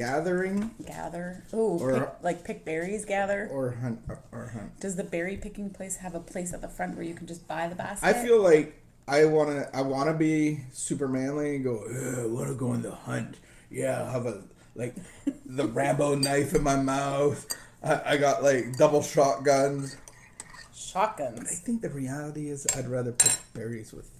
Gather. Oh, pick berries, gather. Or hunt. Does the berry picking place have a place at the front where you can just buy the basket? I feel like I wanna be super manly and go, I wanna go on the hunt. Yeah, I'll have the Rambo knife in my mouth. I got like double shotguns. Shotguns. I think the reality is I'd rather pick berries with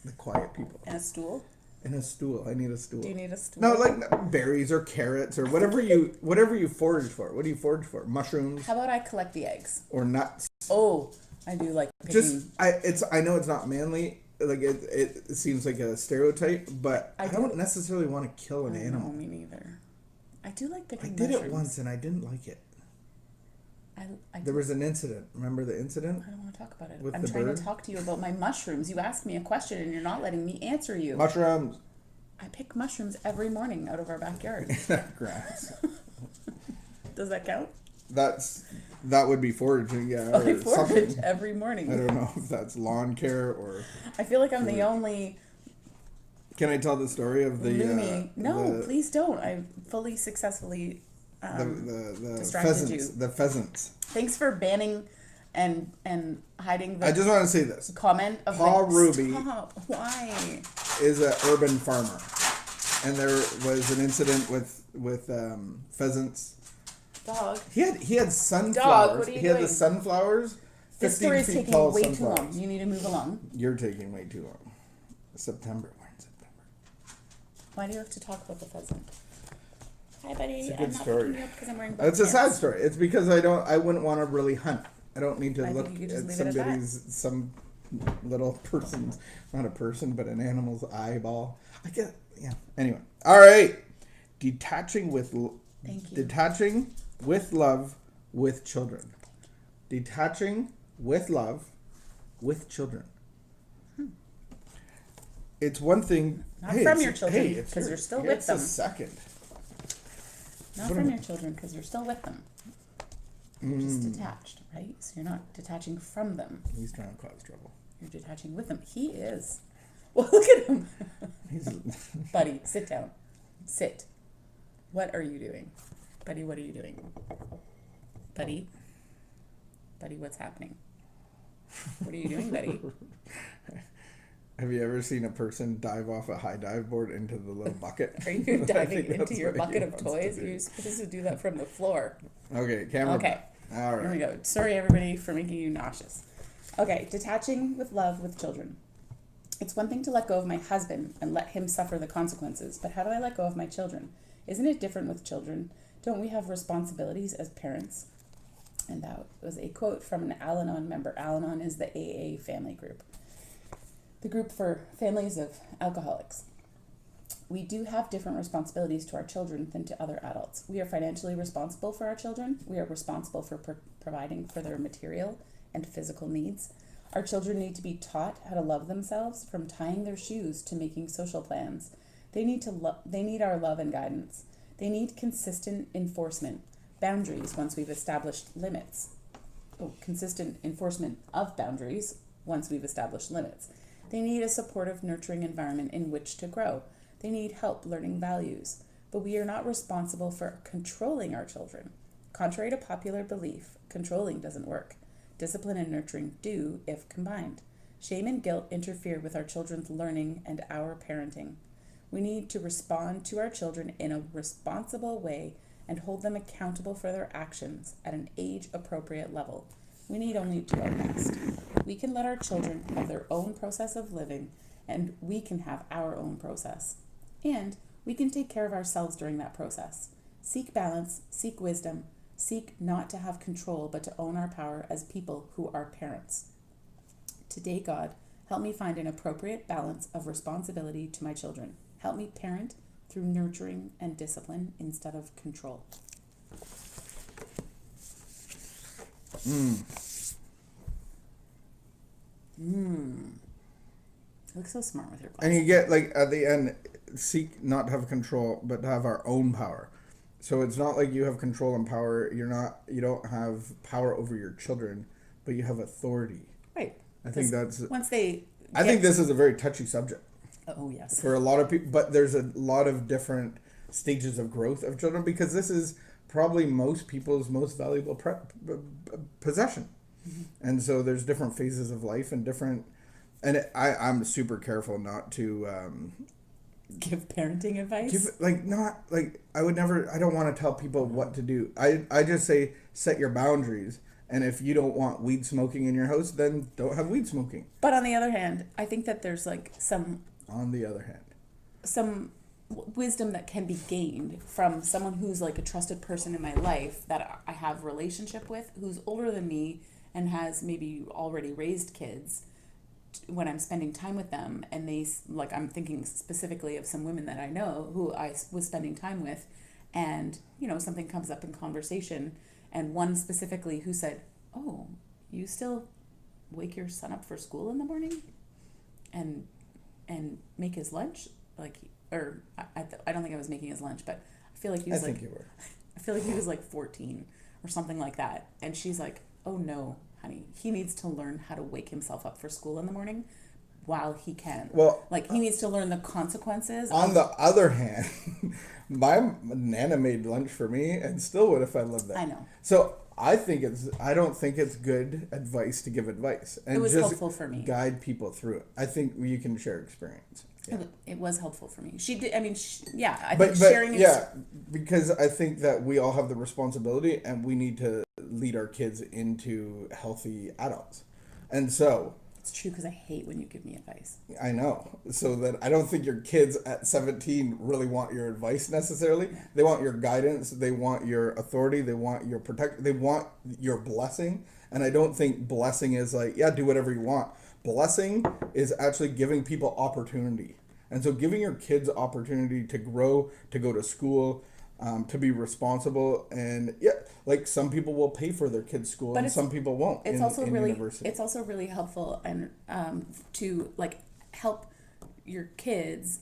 the quiet people. And a stool? And a stool. I need a stool. Do you need a stool? No, like berries or carrots or whatever you forage for. What do you forage for? Mushrooms? How about I collect the eggs? Or nuts? Oh, I do like picking. I know it's not manly. Like it seems like a stereotype, but I don't necessarily want to kill an animal. No, me neither. I do like picking mushrooms. I did mushrooms. it once and I didn't like it. There was an incident. Remember the incident? I don't want to talk about it. I'm trying to talk to you about my mushrooms. You asked me a question and you're not letting me answer you. Mushrooms. I pick mushrooms every morning out of our backyard. Grass. Does that count? That would be foraging, yeah. I forage every morning. I don't know if that's lawn care or... I feel like I'm the only... Can I tell the story of the... No, please don't. I fully successfully the distracted pheasants, you. The pheasants. Thanks for banning and hiding the... I just want to say this. Comment of Paul Ruby... Stop. Why? ...is an urban farmer. And there was an incident with pheasants... Dog. He had sunflowers. Dog, what are you doing? Had the sunflowers. This story is taking way too long. You need to move along. You're taking way too long. September. We're in September. Why do you have to talk about the pheasant? Hi, buddy. It's a good I'm not story. picking you up because I'm wearing both It's a pants. sad story. It's because I wouldn't want to really hunt. I don't need to look at some little person's, not a person, but an animal's eyeball. Anyway. All right. Detaching with love with children. Detaching with love with children. It's one thing. Not from your children, because you're still with them. It's a second. Not from your children, because you're still with them. You're just detached, right? So you're not detaching from them. He's trying to cause trouble. You're detaching with them. He is. Well, look at him. Buddy, sit down. Sit. What are you doing? Buddy, what are you doing? Buddy? Buddy, what's happening? What are you doing, buddy? Have you ever seen a person dive off a high dive board into the little bucket? Are you diving into your bucket of toys? You're supposed to do that from the floor. Okay, camera. Okay. All right. Here we go. Sorry, everybody, for making you nauseous. Okay, detaching with love with children. It's one thing to let go of my husband and let him suffer the consequences, but how do I let go of my children? Isn't it different with children? Don't we have responsibilities as parents? And that was a quote from an Al-Anon member. Al-Anon is the AA family group, the group for families of alcoholics. We do have different responsibilities to our children than to other adults. We are financially responsible for our children. We are responsible for providing for their material and physical needs. Our children need to be taught how to love themselves, from tying their shoes to making social plans. They need our love and guidance. They need consistent enforcement, boundaries once we've established limits. Consistent enforcement of boundaries once we've established limits. They need a supportive, nurturing environment in which to grow. They need help learning values. But we are not responsible for controlling our children. Contrary to popular belief, controlling doesn't work. Discipline and nurturing do if combined. Shame and guilt interfere with our children's learning and our parenting. We need to respond to our children in a responsible way and hold them accountable for their actions at an age-appropriate level. We need only do our best. We can let our children have their own process of living, and we can have our own process. And we can take care of ourselves during that process. Seek balance, seek wisdom, seek not to have control, but to own our power as people who are parents. Today, God, help me find an appropriate balance of responsibility to my children. Help me parent through nurturing and discipline instead of control. You look so smart with your glasses. And you get, like, at the end, seek not to have control, but to have our own power. So it's not like you have control and power. You don't have power over your children, but you have authority. Right. I think that's... I think this is a very touchy subject. Oh, yes. For a lot of people, but there's a lot of different stages of growth of children, because this is probably most people's most valuable possession. Mm-hmm. And so there's different phases of life and different, and I'm super careful not to give parenting advice. I don't want to tell people what to do. I just say set your boundaries. And if you don't want weed smoking in your house, then don't have weed smoking. But on the other hand, I think that there's like some wisdom that can be gained from someone who's like a trusted person in my life that I have relationship with, who's older than me and has maybe already raised kids. When I'm spending time with them, and they, like, I'm thinking specifically of some women that I know who I was spending time with, and, you know, something comes up in conversation, and one specifically who said, "Oh, you still wake your son up for school in the morning and make his lunch?" Like, or I don't think I was making his lunch, but I feel like he was I feel like he was like 14 or something like that. And she's like, "Oh no, honey, he needs to learn how to wake himself up for school in the morning while he can." Well, like, he needs to learn the consequences. On the other hand, my Nana made lunch for me and still would if I lived there. I know. So I don't think it's good advice to give advice. And it was just helpful for me. Guide people through it. I think you can share experience. Yeah. It was helpful for me. She did. I mean, sharing. Because I think that we all have the responsibility, and we need to lead our kids into healthy adults. And so it's true, because I hate when you give me advice. I know. So that I don't think your kids at 17 really want your advice necessarily. Yeah. They want your guidance. They want your authority. They want your they want your blessing. And I don't think blessing is like, yeah, do whatever you want. Blessing is actually giving people opportunity. And so giving your kids opportunity to grow, to go to school, to be responsible. And yeah, like, some people will pay for their kids' school, but and some people won't. It's also really helpful and to like help your kids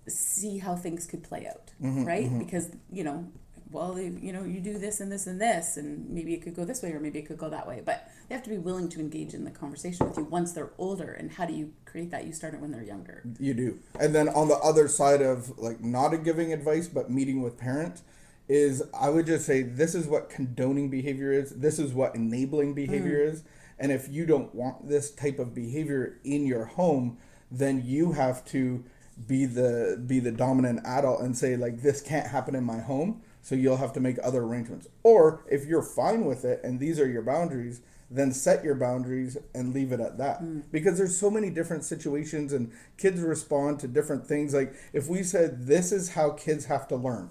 see how things could play out, mm-hmm, right? Mm-hmm. Because, you know, well, you know, you do this and this and this, and maybe it could go this way or maybe it could go that way. But they have to be willing to engage in the conversation with you once they're older. And how do you create that? You start it when they're younger. You do. And then on the other side of, like, not giving advice, but meeting with parents, is I would just say this is what condoning behavior is. This is what enabling behavior is. And if you don't want this type of behavior in your home, then you have to be the dominant adult and say, like, this can't happen in my home. So you'll have to make other arrangements. Or if you're fine with it and these are your boundaries, then set your boundaries and leave it at that. Because there's so many different situations and kids respond to different things. Like, if we said this is how kids have to learn,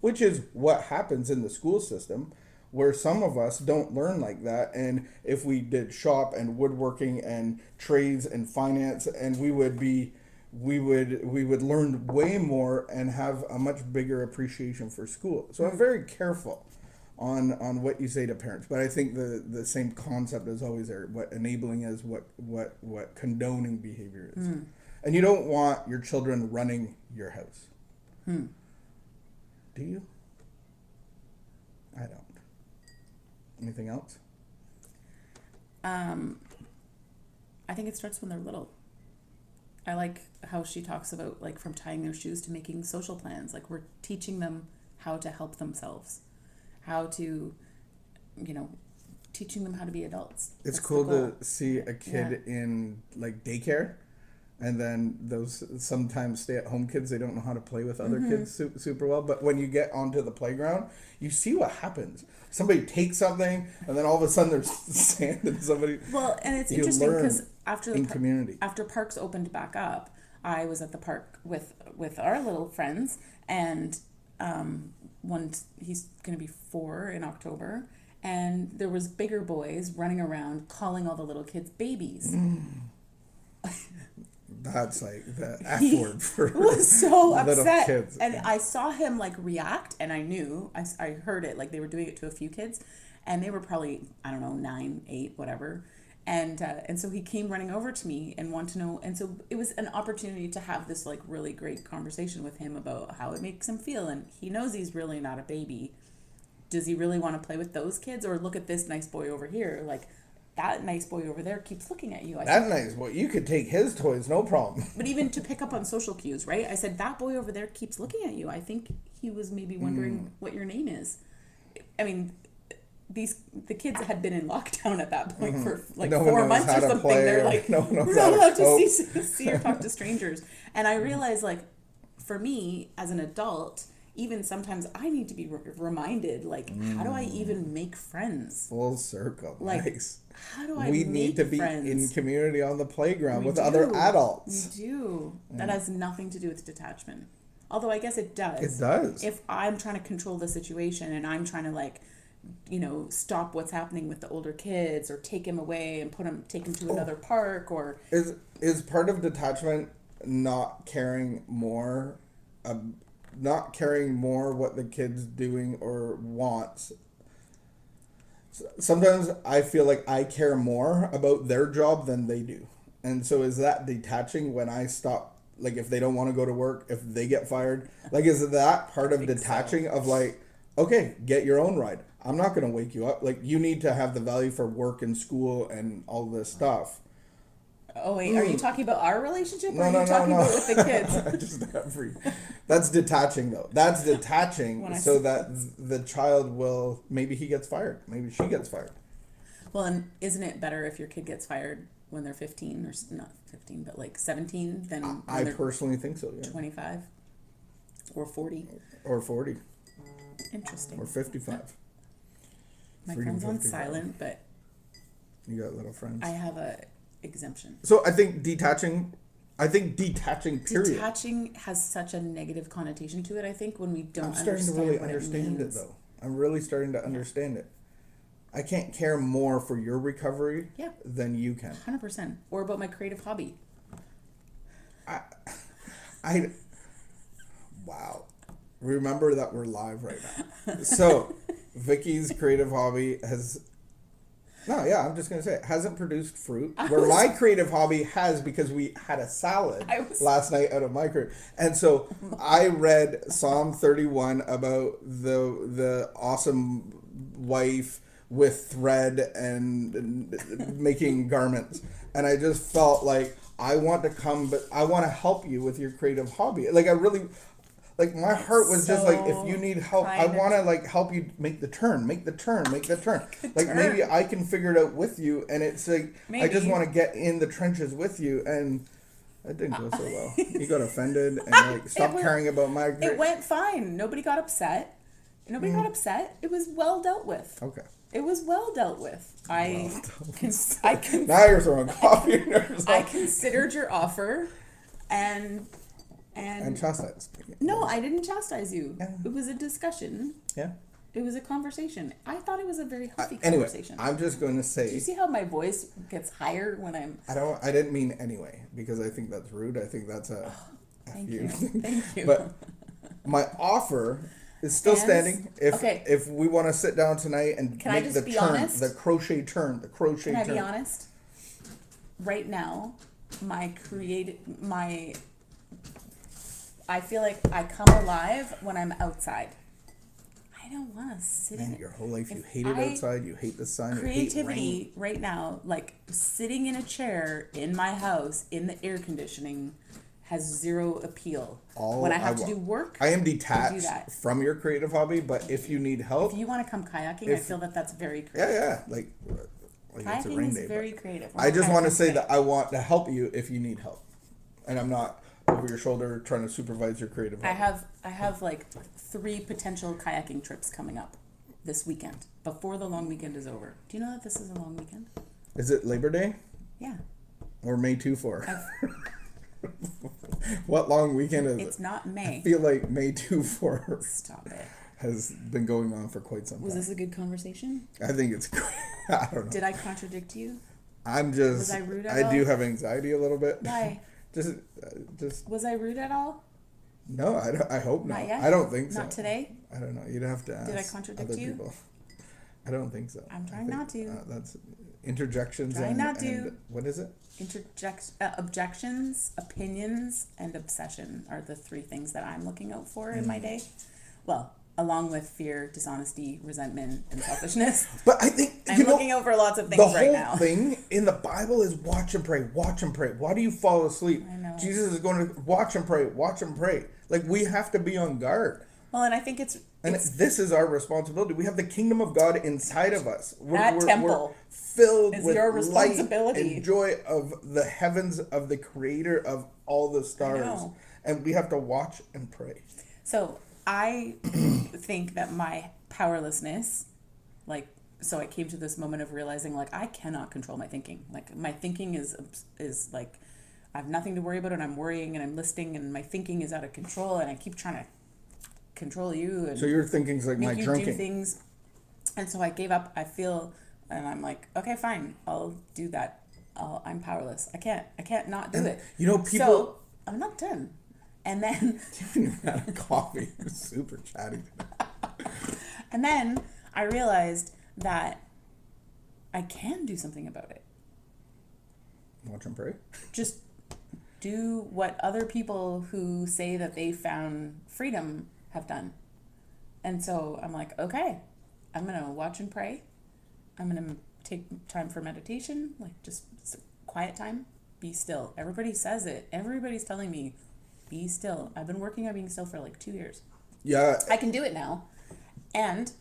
which is what happens in the school system, where some of us don't learn like that. And if we did shop and woodworking and trades and finance, and we would learn way more and have a much bigger appreciation for school. So I'm very careful on what you say to parents, but I think the same concept is always there. What enabling is, what condoning behavior is. And you don't want your children running your house. Do you? I don't. Anything else? I think it starts when they're little. I like how she talks about, like, from tying their shoes to making social plans. Like, we're teaching them how to help themselves, how to, you know, teaching them how to be adults. It's cool to see a kid in, like, daycare, and then those sometimes stay-at-home kids, they don't know how to play with other kids super well. But when you get onto the playground, you see what happens. Somebody takes something, and then all of a sudden there's sand and somebody... Well, and it's interesting because community. After parks opened back up, I was at the park with our little friends, and he's going to be 4 in October, and there was bigger boys running around calling all the little kids babies. That's like the F word for was so little upset. Kids. And I saw him, like, react, and I knew, I heard it, like, they were doing it to a few kids, and they were probably, I don't know, 9, 8, whatever. And so he came running over to me and wanted to know, and so it was an opportunity to have this, like, really great conversation with him about how it makes him feel. And he knows he's really not a baby. Does he really want to play with those kids, or look at this nice boy over here? Like, that nice boy over there keeps looking at you. Nice boy, you could take his toys, no problem. But even to pick up on social cues, right? I said, that boy over there keeps looking at you. I think he was maybe wondering what your name is. I mean, the kids had been in lockdown at that point for like 4 months or something. They're like, we're not allowed to see or talk to strangers. And I realized, like, for me as an adult, even sometimes I need to be reminded, like, how do I even make friends? Full circle. Like, nice. How do I We need to be friends? in community on the playground with other adults. We do. That has nothing to do with detachment. Although I guess it does. It does. If I'm trying to control the situation and I'm trying to, like, stop what's happening with the older kids or take him away and take him to another park, or is part of detachment not caring more what the kid's doing or wants. Sometimes I feel like I care more about their job than they do. And so is that detaching when I stop, like, if they don't want to go to work, if they get fired? Like, is that part of detaching of, like, okay, get your own ride. I'm not going to wake you up. Like, you need to have the value for work and school and all this stuff. Oh, wait, are you talking about our relationship, or are you talking about with the kids? That's detaching, though. That's detaching that the child will, maybe he gets fired. Maybe she gets fired. Well, and isn't it better if your kid gets fired when they're 15, or not 15, but like 17, than I personally think so, yeah. 25 or 40? Or 40. Interesting. Or 55. My phone's on silent, but you got little friends. I have a exemption. So I think detaching period. Detaching has such a negative connotation to it, I think, when we don't understand I'm starting to really understand it, though. I'm really starting to understand it. I can't care more for your recovery than you can. 100%. Or about my creative hobby. Wow. Remember that we're live right now. So, Vicky's creative hobby I'm just going to say it hasn't produced fruit. My creative hobby has, because we had a salad last night out of my crib. And so I read Psalm 31 about the awesome wife with thread and making garments. And I just felt like I want to help you with your creative hobby. Like, I really... Like, my heart was just like, if you need help, I want to, like, help you make the turn. Like, maybe I can figure it out with you. And it's like, I just want to get in the trenches with you. And it didn't go so well. You got offended and, like, stopped caring about my... It went fine. Nobody got upset. It was well dealt with. Okay. It was well dealt with. Now you're throwing coffee in there. I considered your offer and chastised. No, I didn't chastise you. Yeah. It was a discussion. Yeah. It was a conversation. I thought it was a very healthy anyway, conversation. I'm just going to say... Do you see how my voice gets higher when I'm... I didn't mean anyway, because I think that's rude. I think that's a... Thank you. Thank you. But my offer is still standing. If we want to sit down tonight and make the turn, honest? The crochet turn. Can I be honest? Right now, I feel like I come alive when I'm outside. I don't want to sit in it. Your whole life you hated outside, you hate the sun, creativity you hate rain. Right now, like sitting in a chair in my house in the air conditioning, has zero appeal. When I have to do work, I am detached from your creative hobby, but if you need help... If you want to come kayaking, I feel that's very creative. Yeah. Like kayaking it's a rain day, is very creative. I just want to say that I want to help you if you need help. And I'm not... over your shoulder trying to supervise your creative hobby. I have like 3 potential kayaking trips coming up this weekend before the long weekend is over. Do you know that this is a long weekend? Is it Labor Day? Yeah. Or May 2 for? What long weekend is it? It's not May. I feel like May 2 for. Stop it. Has been going on for quite some time. Was this a good conversation? I think it's great. I don't know. Did I contradict you? Was I rude at all? I do have anxiety a little bit. Why? Just. Was I rude at all? No, I hope not. Not yet? I don't think so. Not today? I don't know. You'd have to ask. Did I contradict you? People. I don't think so. I'm trying not to. That's interjections. And what is it? Objections, opinions, and obsession are the 3 things that I'm looking out for in my day. Well, along with fear, dishonesty, resentment, and selfishness. But I think I'm looking out for lots of things right now. The whole thing in the Bible is watch and pray, watch and pray. Why do you fall asleep? I know. Jesus is going to watch and pray, watch and pray. Like, we have to be on guard. Well, and I think it's this is our responsibility. We have the kingdom of God inside of us. Temple we're filled is with your light responsibility. and joy of the heavens, of the creator of all the stars. And we have to watch and pray. So I think that my powerlessness, so I came to this moment of realizing, I cannot control my thinking. My thinking is like, I have nothing to worry about, and I'm worrying, and I'm listing, and my thinking is out of control, and I keep trying to control you. And so your thinking's like my drinking. Do things. And so I gave up. I feel, and I'm like, okay, fine, I'll do that. I'm powerless. I can't not do it. People. So I'm not done. And then you had a coffee. It was super chatty. And then I realized that I can do something about it. Watch and pray. Just do what other people who say that they found freedom have done. And so I'm like, okay, I'm going to watch and pray. I'm going to take time for meditation, just quiet time, be still. Everybody says it. Everybody's telling me, be still. I've been working on being still for 2 years. Yeah. I can do it now. And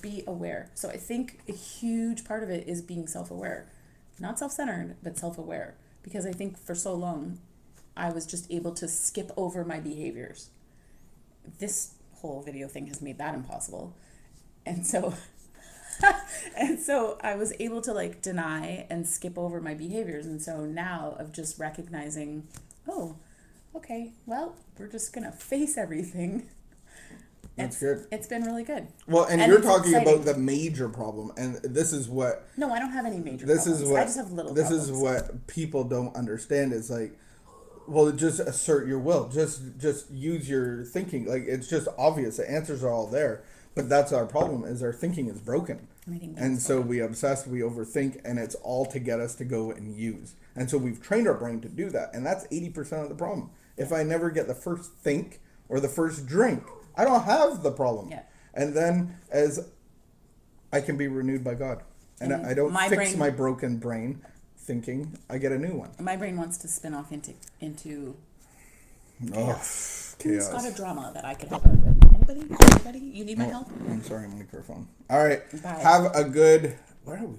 be aware. So I think a huge part of it is being self-aware. Not self-centered, but self-aware. Because I think for so long, I was just able to skip over my behaviors. This whole video thing has made that impossible. And so I was able to deny and skip over my behaviors. And so now of just recognizing, oh, okay, well, we're just going to face everything. That's good. It's been really good. Well, and you're talking about the major problem, and this is what... No, I don't have any major problems. I just have little problems. This is what people don't understand is just assert your will. Just use your thinking. It's just obvious. The answers are all there. But that's our problem, is our thinking is broken. And so we obsess, we overthink, and it's all to get us to go and use. And so we've trained our brain to do that, and that's 80% of the problem. If I never get the first think or the first drink, I don't have the problem. Yeah. And then as I can be renewed by God. And I don't fix my broken brain thinking, I get a new one. My brain wants to spin off into chaos. Who's got a drama that I could help out with? Anybody? You need my help? I'm sorry, microphone. All right. Bye. Have a good... Where are we?